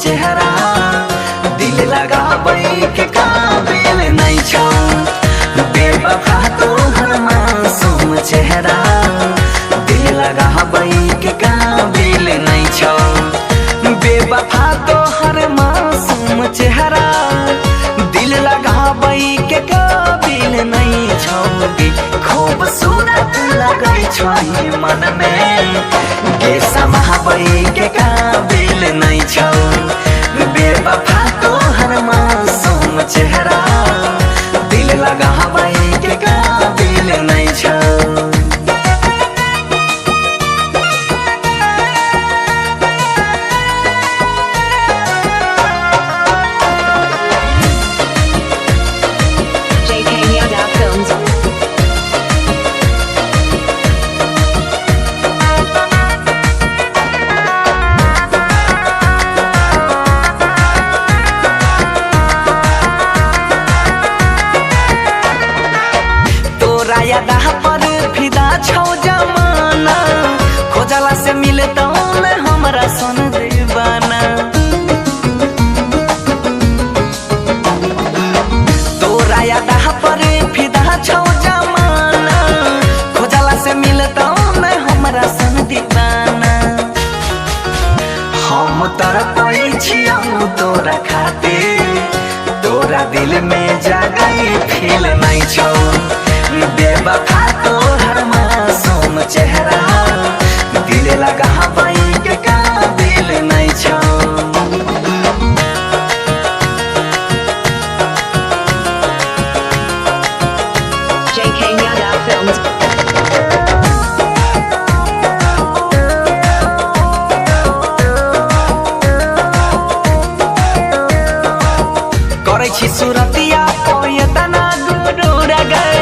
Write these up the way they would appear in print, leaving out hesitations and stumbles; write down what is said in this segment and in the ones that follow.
चेहरा दिल लगाबै के काबिल नहीं छौ। बेवफा तोहर मासूम चेहरा दिल लगाबै के काबिल नहीं छौ। बेवफा तोहर मासूम चेहरा दिल लगाबै के काबिल नहीं छौ। खूबसूरत लगै छौ मन में के समाबै के काबिल नहीं छौ। बेवफा तोहर मासूम चेहरा दिल लगाबै के काबिल नहीं छौ। यादा पर फिदा छौ जमाना खोजला से मिलता हमरा सन दीवाना। तोरा यादा पर फिदा छौ जमाना खोजला से मिलता हमरा सन दीवाना। हम तरपै छियौ तोरा खातिर तोरा दिल में जगह फील नहीं छौ। बेवफा तोहर मासूम चेहरा दिल लगाबै के काबिल नहीं छौ। करै छी सुरतिया तना गुरूर गए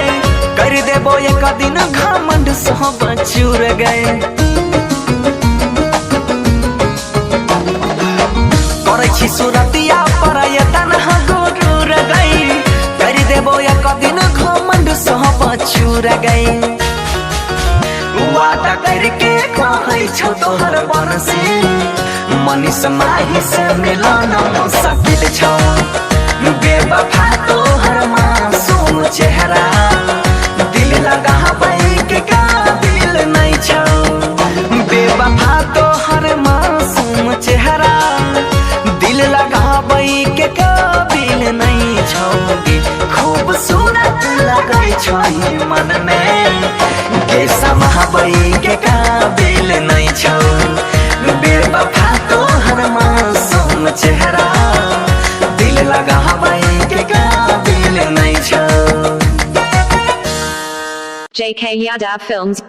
कर देबो एक दिन घमंड सब चूर गए। करै छी सुरतिया पर तना गुरूर गए कर देबो एक दिन घमंड सब चूर गए। वादा करके कहै छौ तोहर बनसे मनीष माही से मिलन मुश्किल छौ। बेवफा तोहर मासूम चेहरा दिल लगाबै के काबिल नहीं छौ। बेवफा तोहर मासूम चेहरा दिल लगाबै के काबिल नहीं छौ। खूबसूरत लगै छौ मन में के समाबै के काबिल नहीं छौ। बेवफा तोहर मासूम चेहरा दिल लगाबै के काबिल नहीं छौ। JK Yadav Films